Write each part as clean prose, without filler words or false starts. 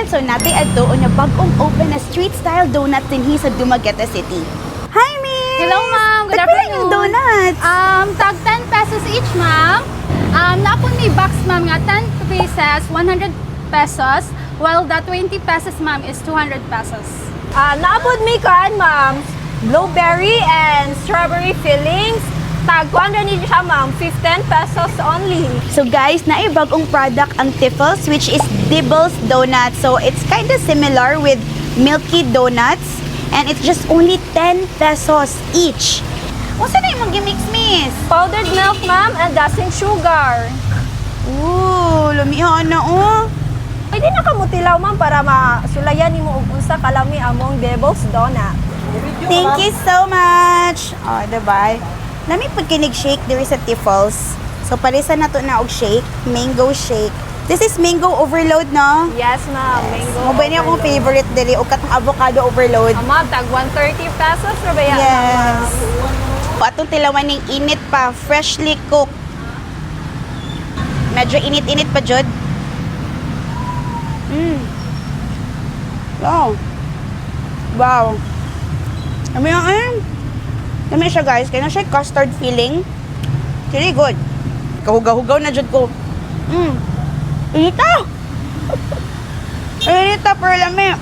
so natay adto unya bag-ong open na street-style donut dinhi sa Dumaguete City. Hi, Miss! Hello, ma'am. Good Tagpila yung afternoon. donuts? Tag 10 pesos each, ma'am. Napon may box, ma'am, nga 10 pieces, 100 pesos, while the 20 pesos, ma'am, is 200 pesos. Naabot mi kan, ma'am. Blueberry and strawberry fillings. Tag 100 ni siya, ma'am. 15 pesos only. So guys, naay bagong product ang Tiffles, which is Dibbles Donuts. So it's kind of similar with Milky Donuts, and it's just only 10 pesos each. Unsa na imong gimix, Miss? Powdered milk, ma'am, and dasing sugar. Ooh, lumiha na oh. Pwede na kamutilaw, ma'am, para masulayan nimo og unsa kalami among Devil's Donut. Thank you so much. Oh, diba? Nami pagkinig shake there is a Tiffles. So parisa na to na og shake, mango shake. This is mango overload, no? Yes, ma'am. Mango. Mo ba niya akong favorite dili o katong avocado overload. Ma'am, tag 130 pesos ra ba yan? Yes. O atong tilawan ning init pa, freshly cooked. Medyo init-init pa jud. Wow. Wow. Kami yung kami siya guys, kaya na siya custard filling. Really good. Kahugaw-hugaw na jud ko. Inita! Inita pero lami.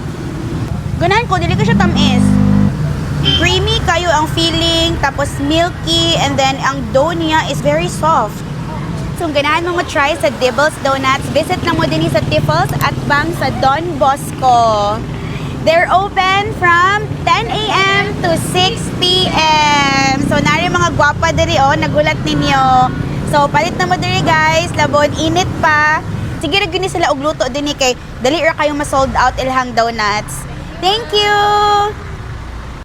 Ganahan ko, dili ko siya tamis. Creamy kayo ang feeling, tapos milky, and then ang dough niya is very soft. So, kung ganahan mo try sa Dibbles Donuts, visit lang mo din sa Tiffles at Bang sa Don Bosco. They're open from 10 a.m. to 6 p.m. So, nari mga gwapa diri, oh, nagulat ninyo. So, palit na mo diri, guys. Labon, init pa. Sige, gini sila og luto din kay dali ra kayong ma-sold out ilhang donuts. Thank you!